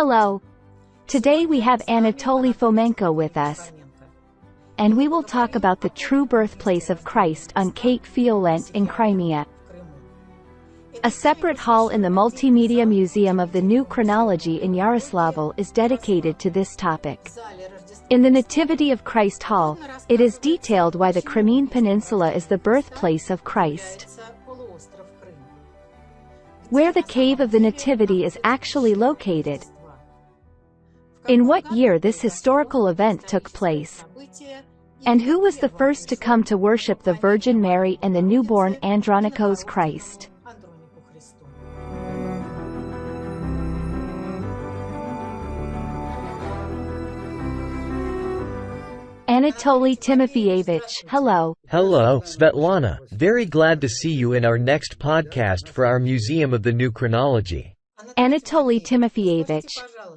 Hello. Today we have Anatoly Fomenko with us, and we will talk about the true birthplace of Christ on Cape Fiolent in Crimea. A separate hall in the Multimedia Museum of the New Chronology in Yaroslavl is dedicated to this topic. In the Nativity of Christ Hall, it is detailed why the Crimean Peninsula is the birthplace of Christ. Where the Cave of the Nativity is actually located. In what year this historical event took place. And who was the first to come to worship the Virgin Mary and the newborn Andronikos Christ. Anatoly Timofeyevich, hello. Hello, Svetlana. Very glad to see you in our next podcast for our Museum of the New Chronology. Anatoly Timofeyevich,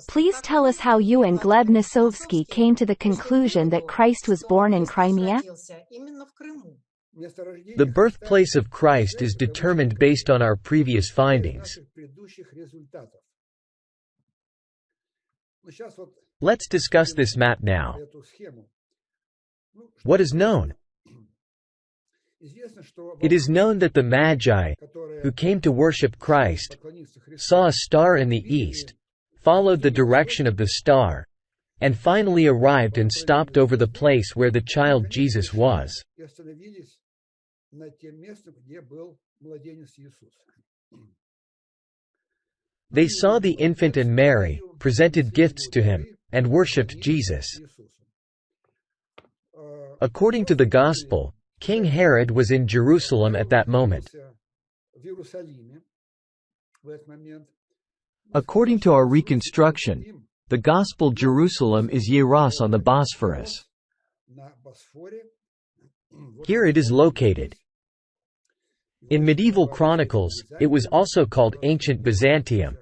please tell us how you and Gleb Nosovsky came to the conclusion that Christ was born in Crimea? The birthplace of Christ is determined based on our previous findings. Let's discuss this map now. What is known? It is known that the Magi, who came to worship Christ, saw a star in the east, followed the direction of the star, and finally arrived and stopped over the place where the child Jesus was. They saw the infant and Mary, presented gifts to him, and worshipped Jesus. According to the Gospel, King Herod was in Jerusalem at that moment. According to our reconstruction, the Gospel Jerusalem is Yeros on the Bosphorus. Here it is located. In medieval chronicles, it was also called Ancient Byzantium.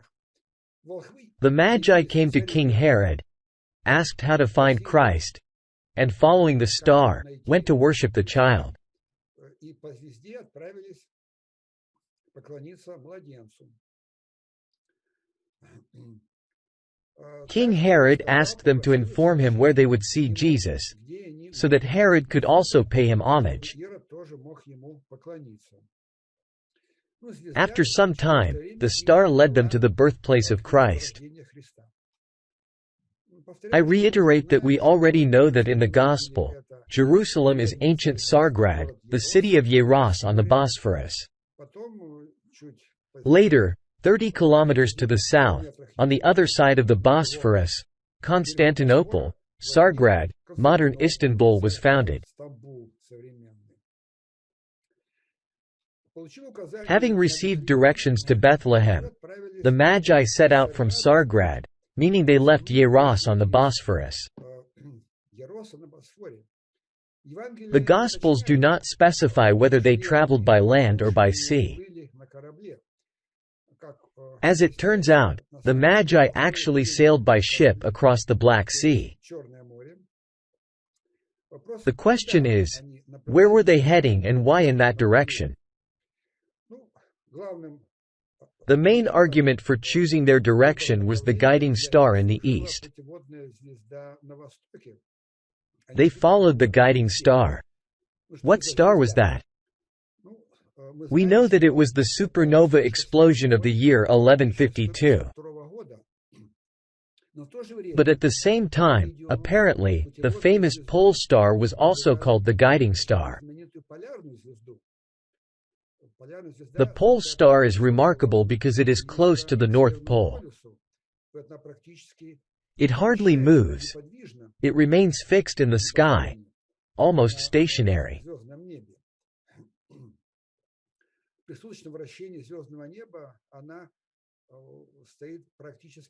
The Magi came to King Herod, asked how to find Christ, and following the star, went to worship the child. King Herod asked them to inform him where they would see Jesus, so that Herod could also pay him homage. After some time, the star led them to the birthplace of Christ. I reiterate that we already know that in the Gospel, Jerusalem is ancient Tsargrad, the city of Yeros on the Bosphorus. Later, 30 kilometers to the south, on the other side of the Bosphorus, Constantinople, Tsargrad, modern Istanbul, was founded. Having received directions to Bethlehem, the Magi set out from Tsargrad, meaning they left Yeros on the Bosphorus. The Gospels do not specify whether they traveled by land or by sea. As it turns out, the Magi actually sailed by ship across the Black Sea. The question is, where were they heading and why in that direction? The main argument for choosing their direction was the guiding star in the east. They followed the guiding star. What star was that? We know that it was the supernova explosion of the year 1152. But at the same time, apparently, the famous pole star was also called the guiding star. The pole star is remarkable because it is close to the North Pole. It hardly moves. It remains fixed in the sky, almost stationary.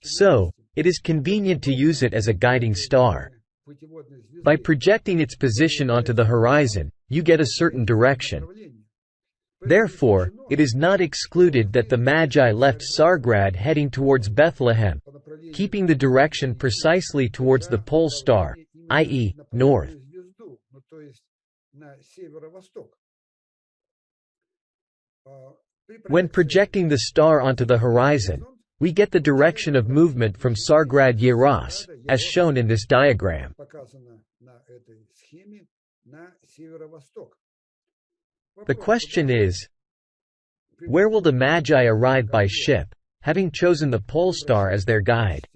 So, it is convenient to use it as a guiding star. By projecting its position onto the horizon, you get a certain direction. Therefore, it is not excluded that the Magi left Tsargrad heading towards Bethlehem, keeping the direction precisely towards the pole star, i.e., north. When projecting the star onto the horizon, we get the direction of movement from Tsargrad Yeros, as shown in this diagram. The question is, where will the Magi arrive by ship, having chosen the pole star as their guide?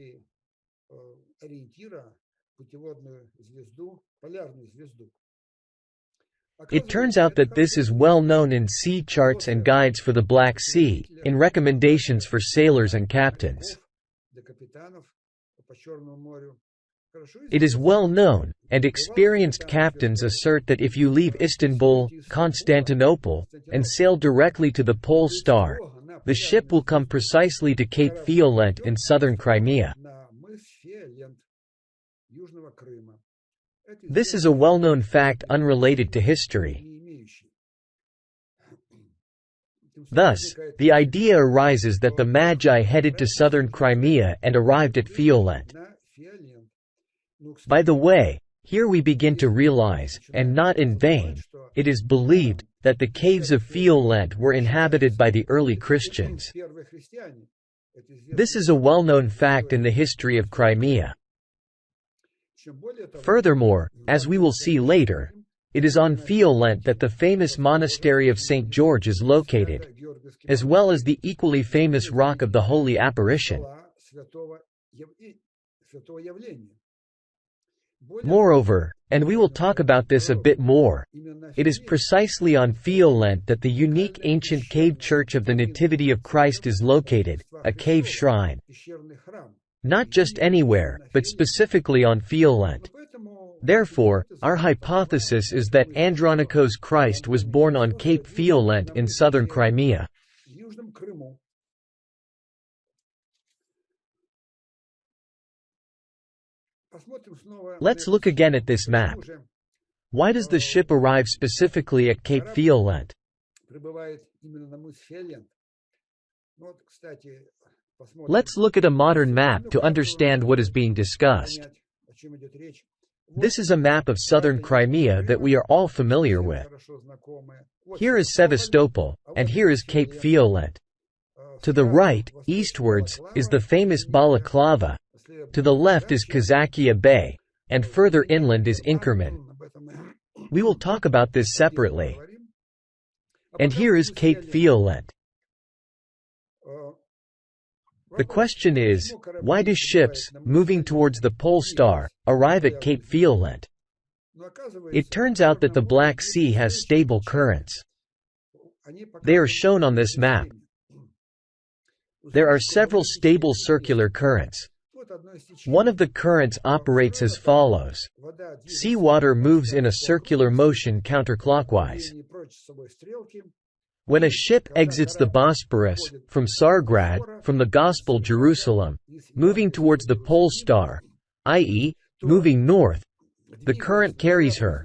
It turns out that this is well known in sea charts and guides for the Black Sea, in recommendations for sailors and captains. It is well known, and experienced captains assert that if you leave Istanbul, Constantinople, and sail directly to the pole star, the ship will come precisely to Cape Fiolent in southern Crimea. This is a well-known fact unrelated to history. Thus, the idea arises that the Magi headed to southern Crimea and arrived at Fiolent. By the way, here we begin to realize, and not in vain, it is believed, that the caves of Fiolent were inhabited by the early Christians. This is a well-known fact in the history of Crimea. Furthermore, as we will see later, it is on Fiolent that the famous monastery of St. George is located, as well as the equally famous Rock of the Holy Apparition. Moreover, and we will talk about this a bit more, it is precisely on Fiolent that the unique ancient cave church of the Nativity of Christ is located, a cave shrine. Not just anywhere, but specifically on Fiolent. Therefore, our hypothesis is that Andronikos Christ was born on Cape Fiolent in southern Crimea. Let's look again at this map. Why does the ship arrive specifically at Cape Fiolent? Let's look at a modern map to understand what is being discussed. This is a map of southern Crimea that we are all familiar with. Here is Sevastopol, and here is Cape Fiolent. To the right, eastwards, is the famous Balaclava. To the left is Kazakia Bay, and further inland is Inkerman. We will talk about this separately. And here is Cape Fiolent. The question is, why do ships, moving towards the pole star, arrive at Cape Fiolent? It turns out that the Black Sea has stable currents. They are shown on this map. There are several stable circular currents. One of the currents operates as follows. Seawater moves in a circular motion counterclockwise. When a ship exits the Bosporus, from Tsargrad, from the Gospel Jerusalem, moving towards the pole star, i.e., moving north, the current carries her.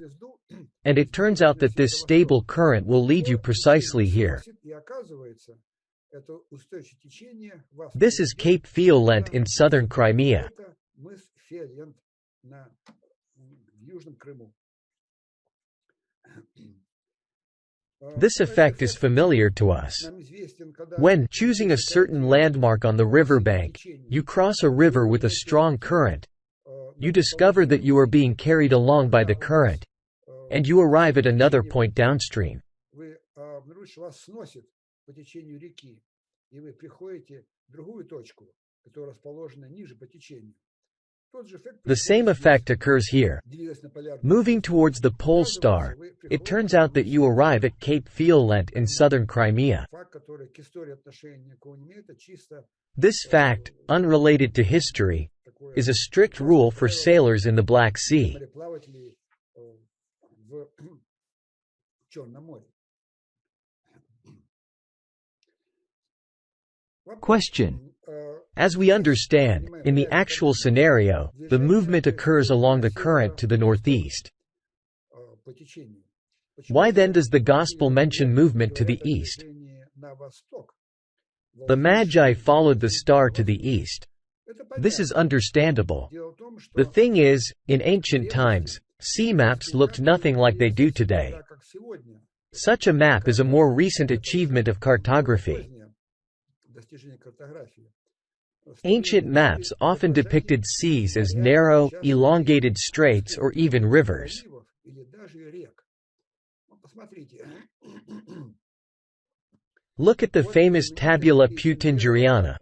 And it turns out that this stable current will lead you precisely here. This is Cape Fiolent in southern Crimea. This effect is familiar to us. When, choosing a certain landmark on the riverbank, you cross a river with a strong current, you discover that you are being carried along by the current, and you arrive at another point downstream. The same effect occurs here. Moving towards the pole star, it turns out that you arrive at Cape Fiolent in southern Crimea. This fact, unrelated to history, is a strict rule for sailors in the Black Sea. Question. As we understand, in the actual scenario, the movement occurs along the current to the northeast. Why then does the Gospel mention movement to the east? The Magi followed the star to the east. This is understandable. The thing is, in ancient times, sea maps looked nothing like they do today. Such a map is a more recent achievement of cartography. Ancient maps often depicted seas as narrow, elongated straits or even rivers. Look at the famous Tabula Peutingeriana.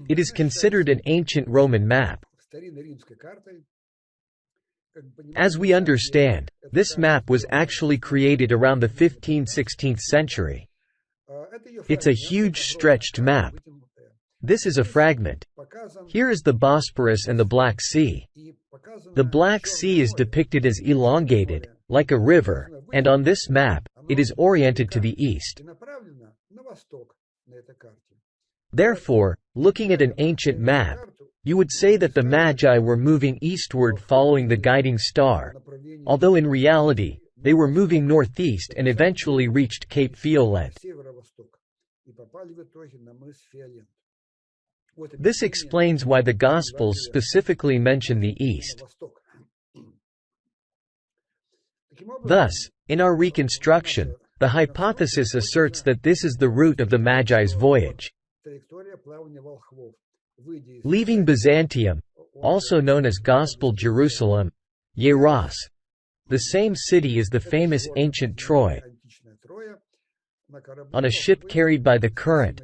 It is considered an ancient Roman map. As we understand, this map was actually created around the 15th–16th century. It's a huge stretched map. This is a fragment. Here is the Bosporus and the Black Sea. The Black Sea is depicted as elongated, like a river, and on this map, it is oriented to the east. Therefore, looking at an ancient map, you would say that the Magi were moving eastward following the guiding star, although in reality, they were moving northeast and eventually reached Cape Violent. This explains why the Gospels specifically mention the east. Thus, in our reconstruction, the hypothesis asserts that this is the route of the Magi's voyage. Leaving Byzantium, also known as Gospel Jerusalem, Yeros, the same city is the famous ancient Troy. On a ship carried by the current,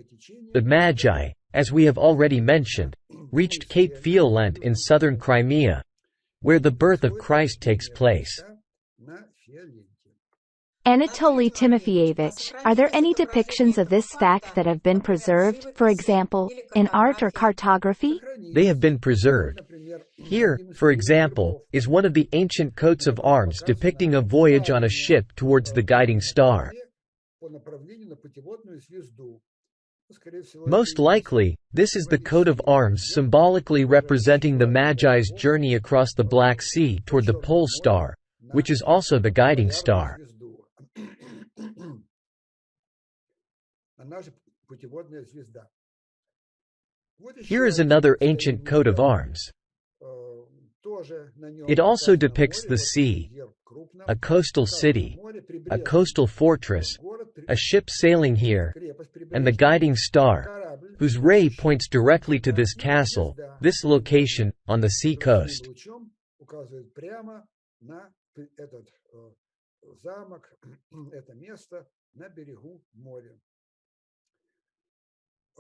the Magi, as we have already mentioned, reached Cape Violent in southern Crimea, where the birth of Christ takes place. Anatoly Timofeyevich, are there any depictions of this fact that have been preserved, for example, in art or cartography? They have been preserved. Here, for example, is one of the ancient coats of arms depicting a voyage on a ship towards the guiding star. Most likely, this is the coat of arms symbolically representing the Magi's journey across the Black Sea toward the pole star, which is also the guiding star. Here is another ancient coat of arms. It also depicts the sea, a coastal city, a coastal fortress, a ship sailing here, and the guiding star, whose ray points directly to this castle, this location, on the sea coast.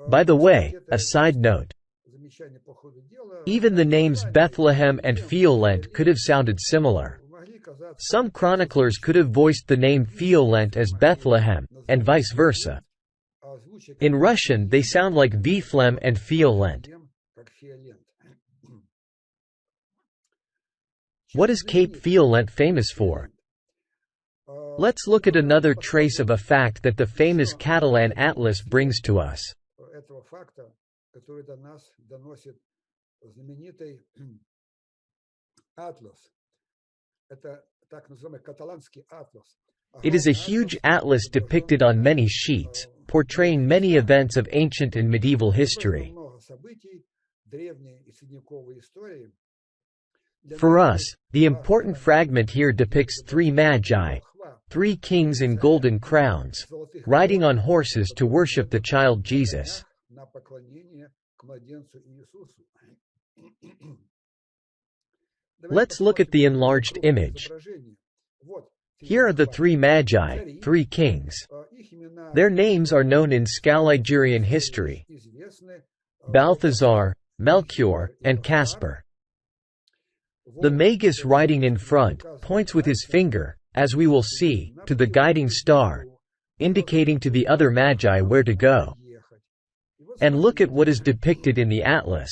By the way, a side note. Even the names Bethlehem and Violent could have sounded similar. Some chroniclers could have voiced the name Violent as Bethlehem, and vice versa. In Russian they sound like Viflem and Violent. What is Cape Violent famous for? Let's look at another trace of a fact that the famous Catalan Atlas brings to us. It is a huge atlas depicted on many sheets, portraying many events of ancient and medieval history. For us, the important fragment here depicts three Magi, three kings in golden crowns, riding on horses to worship the child Jesus. Let's look at the enlarged image. Here are the three Magi, three kings. Their names are known in Scaligerian history: Balthazar, Melchior, and Caspar. The Magus riding in front points with his finger, as we will see, to the guiding star, indicating to the other Magi where to go. And look at what is depicted in the atlas.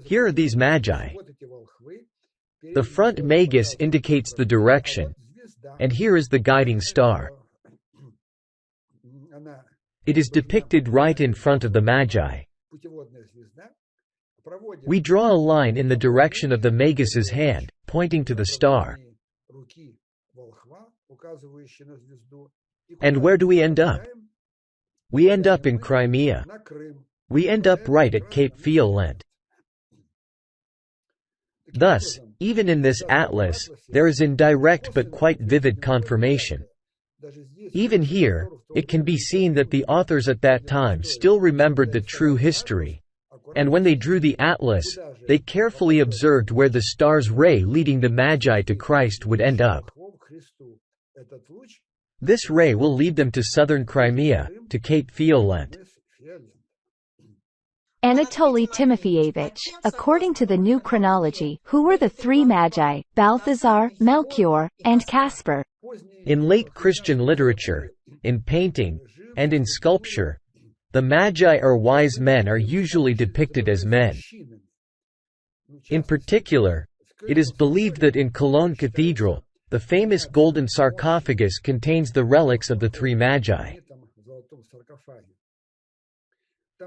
Here are these Magi. The front Magus indicates the direction, and here is the guiding star. It is depicted right in front of the Magi. We draw a line in the direction of the Magus's hand, pointing to the star. And where do we end up? We end up in Crimea. We end up right at Cape Violent. Thus, even in this atlas, there is indirect but quite vivid confirmation. Even here, it can be seen that the authors at that time still remembered the true history, and when they drew the atlas, they carefully observed where the star's ray leading the Magi to Christ would end up. This ray will lead them to southern Crimea, to Cape Fiolent. Anatoly Timofeyevich, according to the new chronology, who were the three Magi, Balthazar, Melchior, and Caspar? In late Christian literature, in painting, and in sculpture, the Magi or wise men are usually depicted as men. In particular, it is believed that in Cologne Cathedral, the famous golden sarcophagus contains the relics of the three Magi.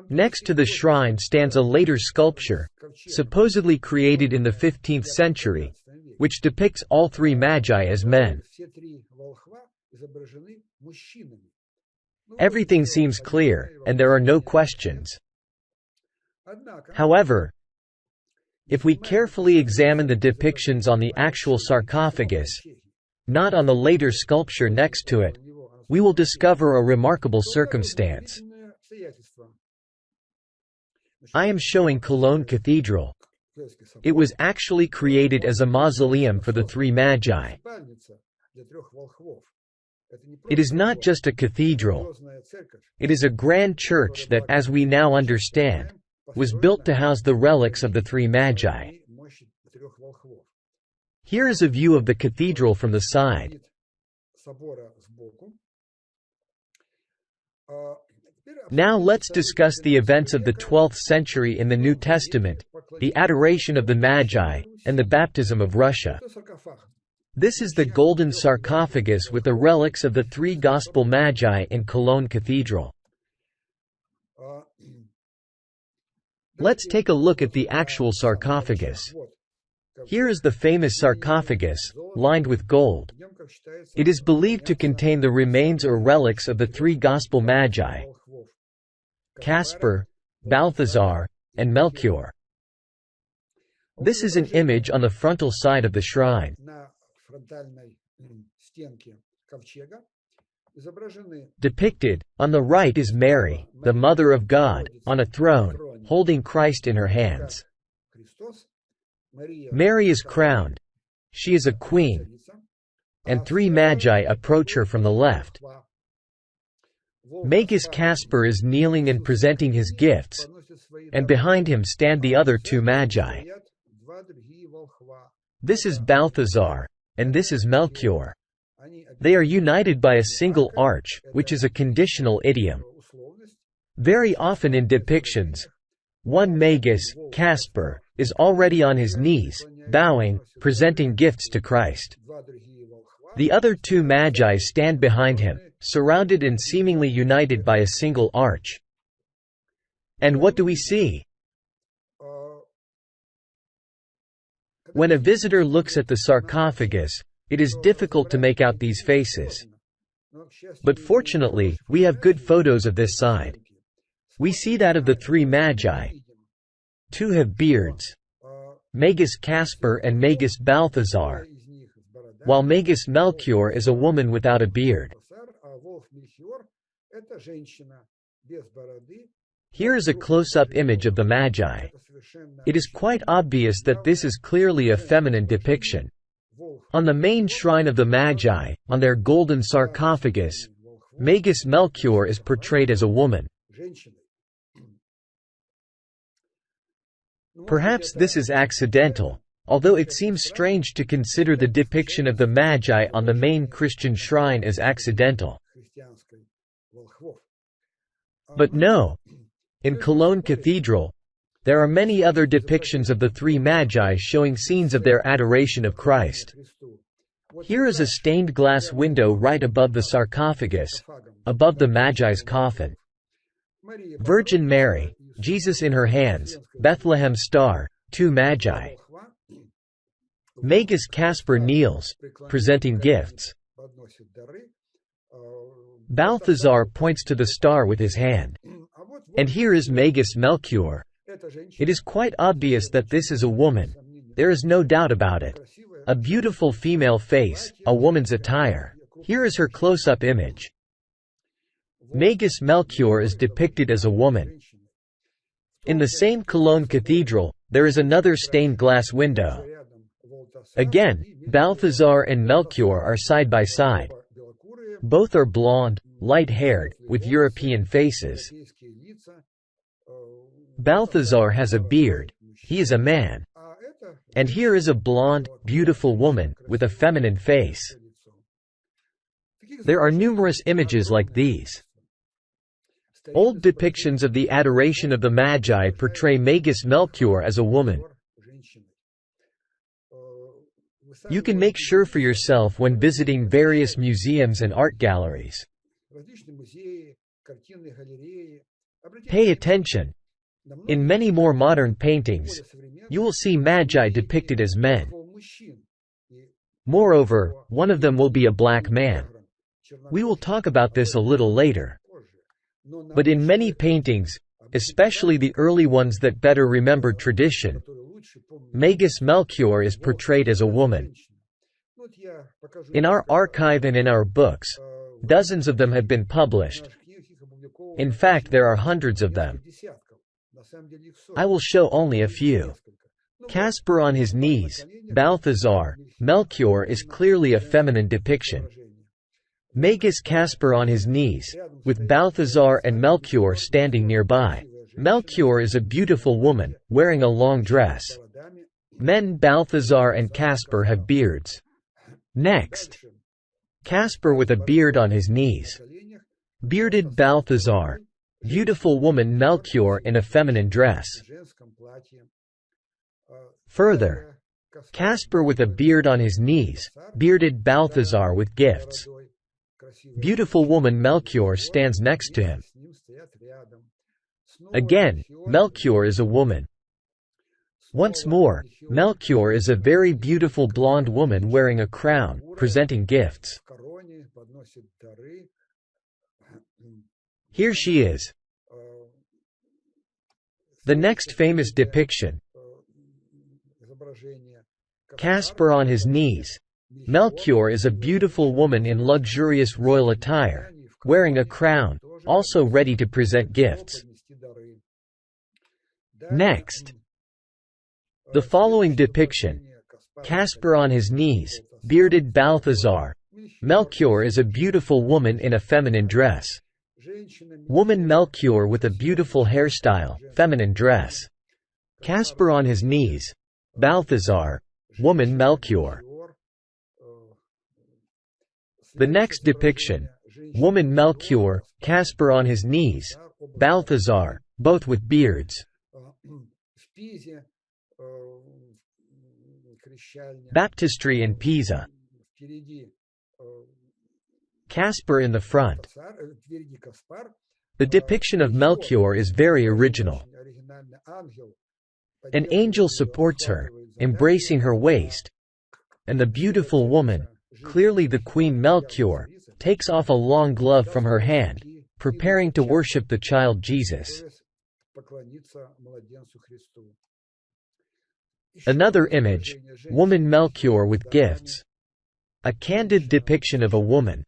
Next to the shrine stands a later sculpture, supposedly created in the 15th century, which depicts all three Magi as men. Everything seems clear, and there are no questions. However, if we carefully examine the depictions on the actual sarcophagus, not on the later sculpture next to it, we will discover a remarkable circumstance. I am showing Cologne Cathedral. It was actually created as a mausoleum for the three Magi. It is not just a cathedral. It is a grand church that, as we now understand, was built to house the relics of the three Magi. Here is a view of the cathedral from the side. Now let's discuss the events of the 12th century in the New Testament, the adoration of the Magi, and the baptism of Russia. This is the golden sarcophagus with the relics of the three Gospel Magi in Cologne Cathedral. Let's take a look at the actual sarcophagus. Here is the famous sarcophagus, lined with gold. It is believed to contain the remains or relics of the three Gospel Magi, Caspar, Balthazar, and Melchior. This is an image on the frontal side of the shrine. Depicted, on the right is Mary, the Mother of God, on a throne, holding Christ in her hands. Mary is crowned. She is a queen. And three Magi approach her from the left. Magus Caspar is kneeling and presenting his gifts, and behind him stand the other two Magi. This is Balthazar, and this is Melchior. They are united by a single arch, which is a conditional idiom. Very often in depictions, one Magus, Caspar, is already on his knees, bowing, presenting gifts to Christ. The other two Magi stand behind him, surrounded and seemingly united by a single arch. And what do we see? When a visitor looks at the sarcophagus, it is difficult to make out these faces. But fortunately, we have good photos of this side. We see that of the three Magi. Two have beards, Magus Caspar and Magus Balthazar, while Magus Melchior is a woman without a beard. Here is a close-up image of the Magi. It is quite obvious that this is clearly a feminine depiction. On the main shrine of the Magi, on their golden sarcophagus, Magus Melchior is portrayed as a woman. Perhaps this is accidental, although it seems strange to consider the depiction of the Magi on the main Christian shrine as accidental. But no. In Cologne Cathedral, there are many other depictions of the three Magi showing scenes of their adoration of Christ. Here is a stained glass window right above the sarcophagus, above the Magi's coffin. Virgin Mary, Jesus in her hands, Bethlehem star, two Magi. Magus Caspar kneels, presenting gifts. Balthazar points to the star with his hand. And here is Magus Melchior. It is quite obvious that this is a woman. There is no doubt about it. A beautiful female face, a woman's attire. Here is her close-up image. Magus Melchior is depicted as a woman. In the same Cologne Cathedral, there is another stained glass window. Again, Balthazar and Melchior are side by side. Both are blonde, light-haired, with European faces. Balthazar has a beard. He is a man. And here is a blonde, beautiful woman, with a feminine face. There are numerous images like these. Old depictions of the adoration of the Magi portray Magus Melchior as a woman. You can make sure for yourself when visiting various museums and art galleries. Pay attention. In many more modern paintings, you will see Magi depicted as men. Moreover, one of them will be a black man. We will talk about this a little later. But in many paintings, especially the early ones that better remembered tradition, Magus Melchior is portrayed as a woman. In our archive and in our books, dozens of them have been published. In fact, there are hundreds of them. I will show only a few. Caspar on his knees, Balthazar, Melchior is clearly a feminine depiction. Magus Caspar on his knees, with Balthazar and Melchior standing nearby. Melchior is a beautiful woman, wearing a long dress. Men Balthazar and Caspar have beards. Next, Caspar with a beard on his knees. Bearded Balthazar. Beautiful woman Melchior in a feminine dress. Further, Caspar with a beard on his knees, bearded Balthazar with gifts. Beautiful woman Melchior stands next to him. Again, Melchior is a woman. Once more, Melchior is a very beautiful blonde woman wearing a crown, presenting gifts. Here she is. The next famous depiction. Caspar on his knees. Melchior is a beautiful woman in luxurious royal attire, wearing a crown, also ready to present gifts. Next, the following depiction. Caspar on his knees, bearded Balthazar. Melchior is a beautiful woman in a feminine dress. Woman Melchior with a beautiful hairstyle, feminine dress. Caspar on his knees. Balthazar. Woman Melchior. The next depiction. Woman Melchior, Caspar on his knees. Balthazar, both with beards. Baptistry in Pisa. Caspar in the front. The depiction of Melchior is very original. An angel supports her, embracing her waist, and the beautiful woman, clearly the Queen Melchior, takes off a long glove from her hand, preparing to worship the child Jesus. Another image, woman Melchior with gifts. A candid depiction of a woman.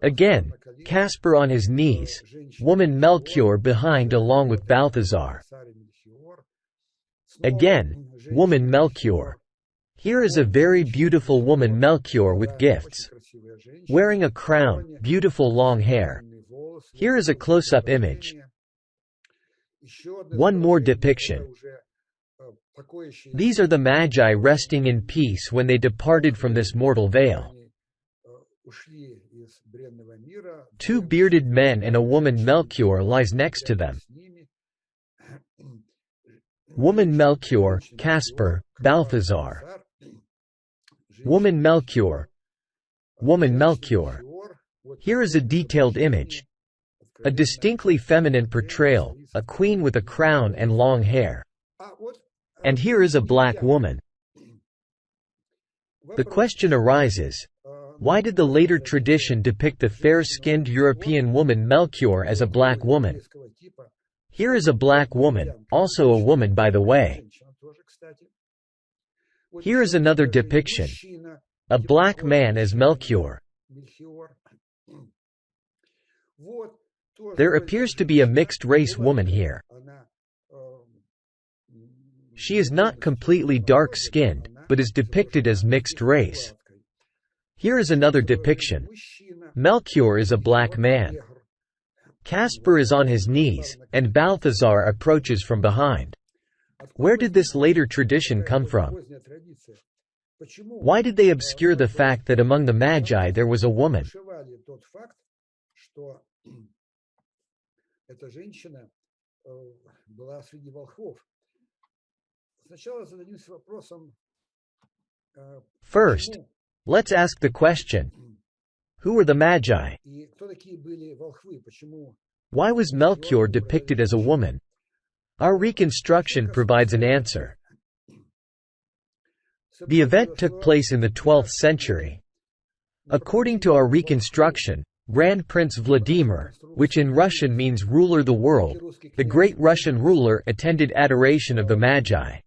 Again, Caspar on his knees, woman Melchior behind along with Balthazar. Again, woman Melchior. Here is a very beautiful woman Melchior with gifts. Wearing a crown, beautiful long hair. Here is a close-up image. One more depiction. These are the Magi resting in peace when they departed from this mortal veil. Two bearded men and a woman Melchior lies next to them. Woman Melchior, Caspar, Balthazar. Woman Melchior. Woman Melchior. Here is a detailed image. A distinctly feminine portrayal, a queen with a crown and long hair. And here is a black woman. The question arises, why did the later tradition depict the fair-skinned European woman Melchior as a black woman? Here is a black woman, also a woman by the way. Here is another depiction. a black man as Melchior. There appears to be a mixed-race woman here. She is not completely dark-skinned, but is depicted as mixed race. Here is another depiction. Melchior is a black man. Caspar is on his knees, and Balthazar approaches from behind. Where did this later tradition come from? Why did they obscure the fact that among the Magi there was a woman? First, let's ask the question, who were the Magi? Why was Melchior depicted as a woman? Our reconstruction provides an answer. The event took place in the 12th century. According to our reconstruction, Grand Prince Vladimir, which in Russian means ruler the world, the great Russian ruler attended adoration of the Magi.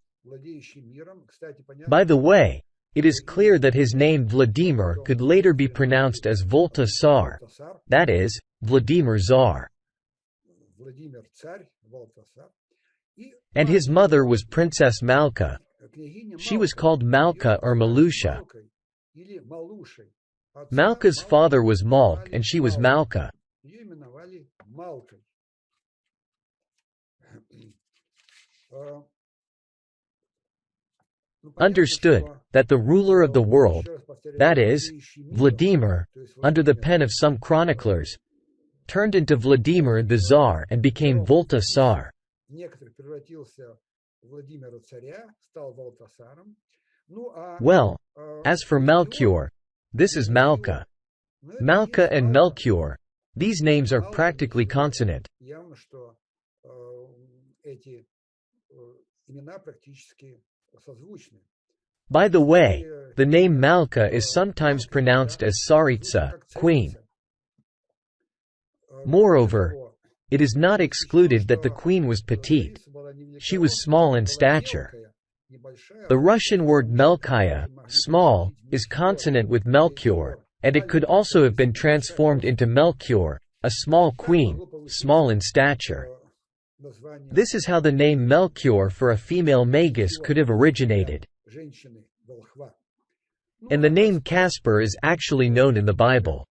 By the way, it is clear that his name Vladimir could later be pronounced as Volta Tsar, that is, Vladimir Tsar. And his mother was Princess Malka. She was called Malka or Malusha. Malka's father was Malk and she was Malka. Understood that the ruler of the world, that is, Vladimir, under the pen of some chroniclers, turned into Vladimir the Tsar and became Volta Tsar. Well, as for Melchior, this is Malka. Malka and Melchior, these names are practically consonant. By the way, the name Malka is sometimes pronounced as Tsaritsa, queen. Moreover, it is not excluded that the queen was petite. She was small in stature. The Russian word Melkaya, small, is consonant with Melchior, and it could also have been transformed into Melchior, a small queen, small in stature. This is how the name Melchior for a female magus could have originated. And the name Caspar is actually known in the Bible.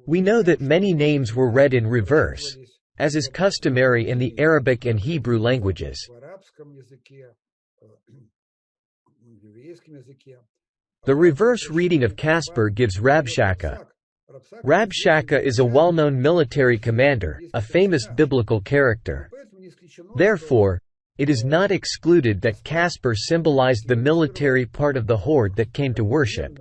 We know that many names were read in reverse, as is customary in the Arabic and Hebrew languages. The reverse reading of Caspar gives Rabshakeh. Rabshakeh is a well-known military commander, a famous biblical character. Therefore, it is not excluded that Caspar symbolized the military part of the horde that came to worship.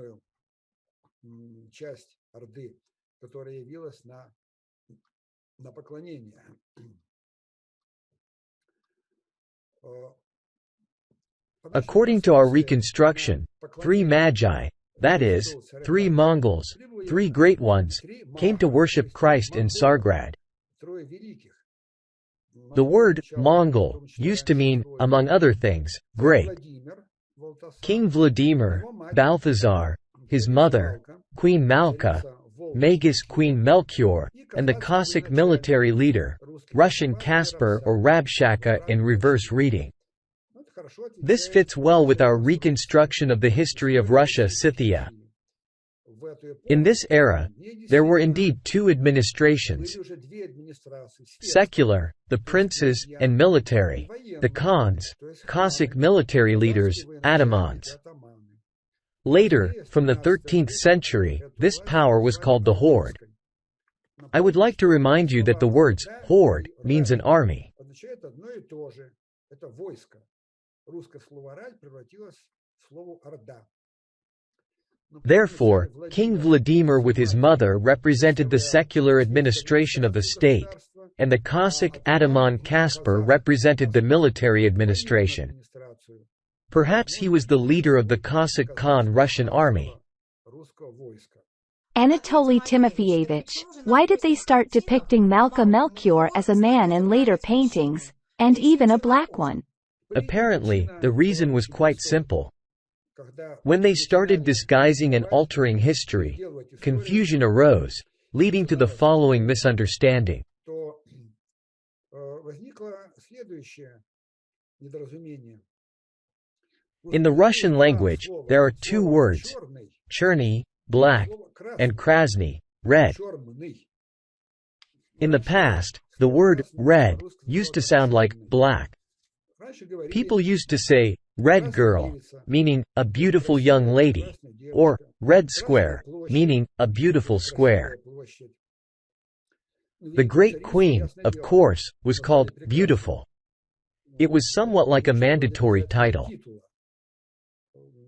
According to our reconstruction, 3 Magi, that is, 3 Mongols, 3 great ones, came to worship Christ in Tsargrad. The word Mongol used to mean, among other things, great. King Vladimir, Balthazar, his mother, Queen Malka, Magus Queen Melchior, and the Cossack military leader, Russian Caspar or Rabshakeh in reverse reading. This fits well with our reconstruction of the history of Russia Scythia. In this era, there were indeed 2 administrations: secular, the princes, and military, the Khans, Cossack military leaders, atamans. Later, from the 13th century, this power was called the horde. I would like to remind you that the words horde means an army. Therefore, King Vladimir with his mother represented the secular administration of the state, and the Cossack ataman Caspar represented the military administration. Perhaps he was the leader of the Cossack Khan Russian army. Anatoly Timofeyevich, why did they start depicting Malka Melchior as a man in later paintings, and even a black one? Apparently, the reason was quite simple. When they started disguising and altering history, confusion arose, leading to the following misunderstanding. In the Russian language, there are two words, cherny, black, and krasny, red. In the past, the word red used to sound like black. People used to say red girl, meaning a beautiful young lady, or red square, meaning a beautiful square. The Great Queen, of course, was called beautiful. It was somewhat like a mandatory title.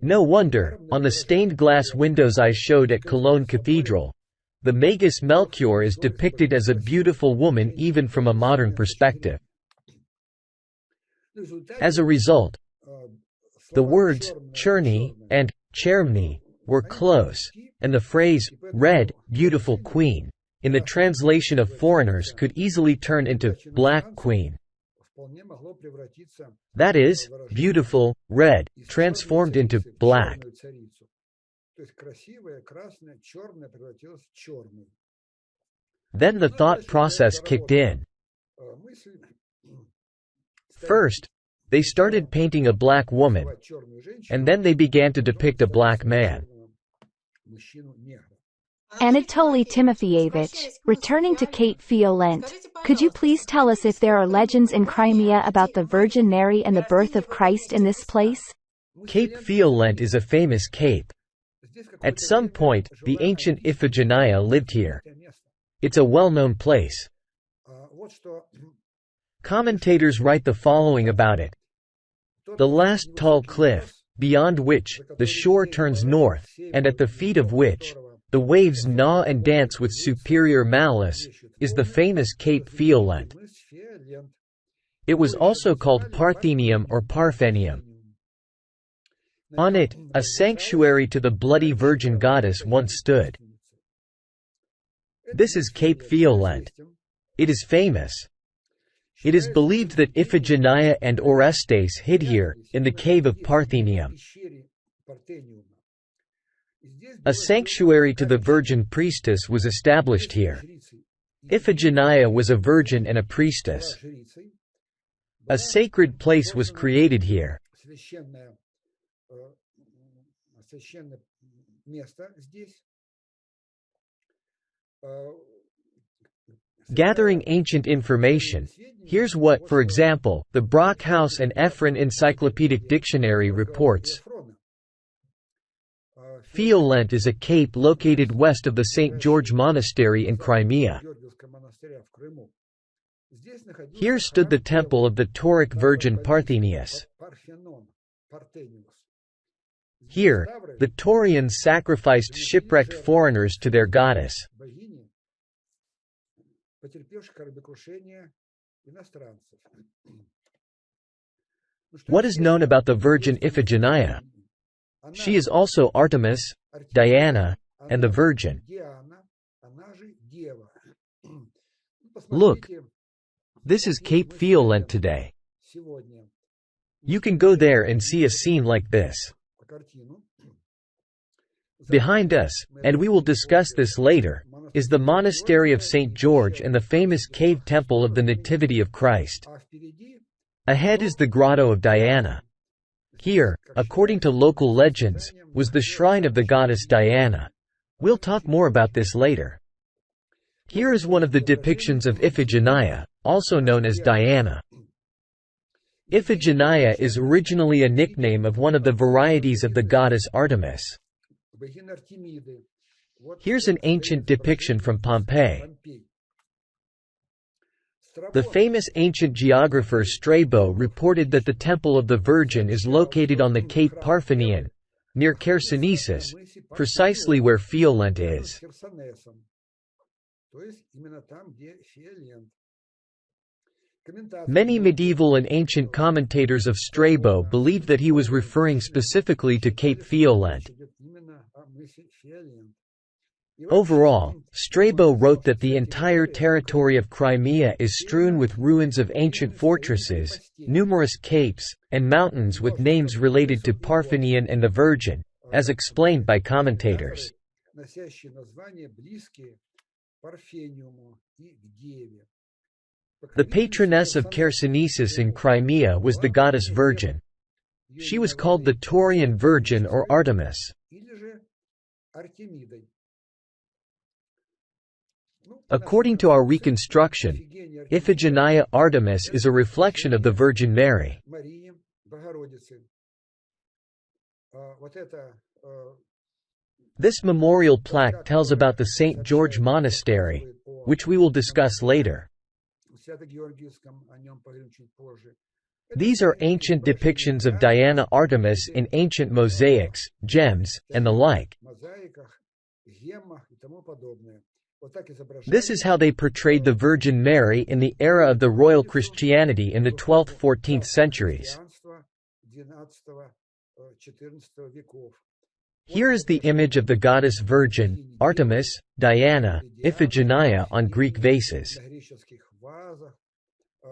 No wonder, on the stained glass windows I showed at Cologne Cathedral, the Magus Melchior is depicted as a beautiful woman even from a modern perspective. As a result, the words cherny and chermny were close, and the phrase red, beautiful queen, in the translation of foreigners could easily turn into black queen. That is, beautiful, red, transformed into black. Then the thought process kicked in. First, they started painting a black woman, and then they began to depict a black man. Anatoly Timofeyevich, returning to Cape Violent, could you please tell us if there are legends in Crimea about the Virgin Mary and the birth of Christ in this place? Cape Violent is a famous cape. At some point, the ancient Iphigenia lived here. It's a well-known place. Commentators write the following about it. The last tall cliff, beyond which the shore turns north, and at the feet of which the waves gnaw and dance with superior malice, is the famous Cape Violent. It was also called Parthenium or Parthenium. On it, a sanctuary to the Bloody Virgin Goddess once stood. This is Cape Violent. It is famous. It is believed that Iphigenia and Orestes hid here, in the cave of Parthenium. A sanctuary to the Virgin Priestess was established here. Iphigenia was a virgin and a priestess. A sacred place was created here. Gathering ancient information, here's what, for example, the Brockhaus and Ephron Encyclopedic Dictionary reports. Violent is a cape located west of the St. George Monastery in Crimea. Here stood the temple of the Tauric virgin Parthenius. Here, the Taurians sacrificed shipwrecked foreigners to their goddess. What is known about the Virgin Iphigenia? She is also Artemis, Diana, and the Virgin. Look, this is Cape Violent today. You can go there and see a scene like this. Behind us, and we will discuss this later, is the Monastery of St. George and the famous cave temple of the Nativity of Christ. Ahead is the Grotto of Diana. Here, according to local legends, was the shrine of the goddess Diana. We'll talk more about this later. Here is one of the depictions of Iphigenia, also known as Diana. Iphigenia is originally a nickname of one of the varieties of the goddess Artemis. Here's an ancient depiction from Pompeii. The famous ancient geographer Strabo reported that the Temple of the Virgin is located on the Cape Parthenion, near Chersonesus, precisely where Violent is. Many medieval and ancient commentators of Strabo believed that he was referring specifically to Cape Violent. Overall, Strabo wrote that the entire territory of Crimea is strewn with ruins of ancient fortresses, numerous capes, and mountains with names related to Parthenion and the Virgin, as explained by commentators. The patroness of Chersonesus in Crimea was the goddess Virgin. She was called the Taurian Virgin or Artemis. According to our reconstruction, Iphigenia Artemis is a reflection of the Virgin Mary. This memorial plaque tells about the St. George Monastery, which we will discuss later. These are ancient depictions of Diana Artemis in ancient mosaics, gems, and the like. This is how they portrayed the Virgin Mary in the era of the royal Christianity in the 12th–14th centuries. Here is the image of the goddess Virgin, Artemis, Diana, Iphigenia on Greek vases.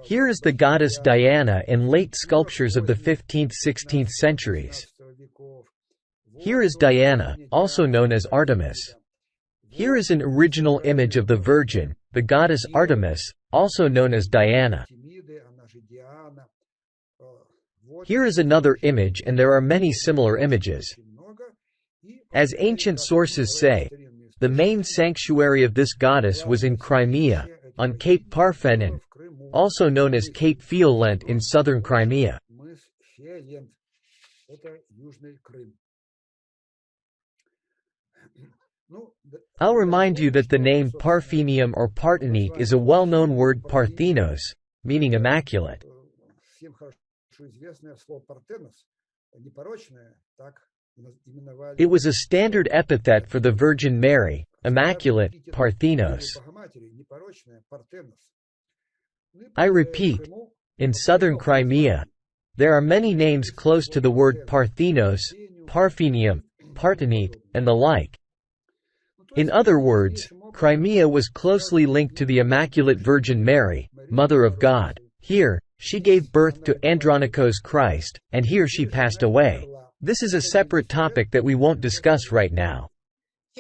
Here is the goddess Diana in late sculptures of the 15th–16th centuries. Here is Diana, also known as Artemis. Here is an original image of the Virgin, the goddess Artemis, also known as Diana. Here is another image, and there are many similar images. As ancient sources say, the main sanctuary of this goddess was in Crimea, on Cape Parthenon, also known as Cape Fiolent in southern Crimea. I'll remind you that the name Parthenium or Partenite is a well-known word Parthenos, meaning immaculate. It was a standard epithet for the Virgin Mary, immaculate, Parthenos. I repeat, in southern Crimea, there are many names close to the word Parthenos, Parthenium, Partenite, and the like. In other words, Crimea was closely linked to the Immaculate Virgin Mary, Mother of God. Here, she gave birth to Andronikos Christ, and here she passed away. This is a separate topic that we won't discuss right now.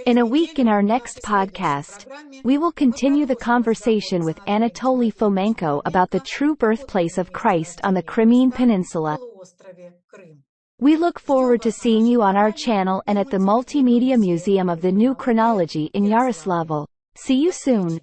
In a week in our next podcast, we will continue the conversation with Anatoly Fomenko about the true birthplace of Christ on the Crimean Peninsula. We look forward to seeing you on our channel and at the Multimedia Museum of the New Chronology in Yaroslavl. See you soon.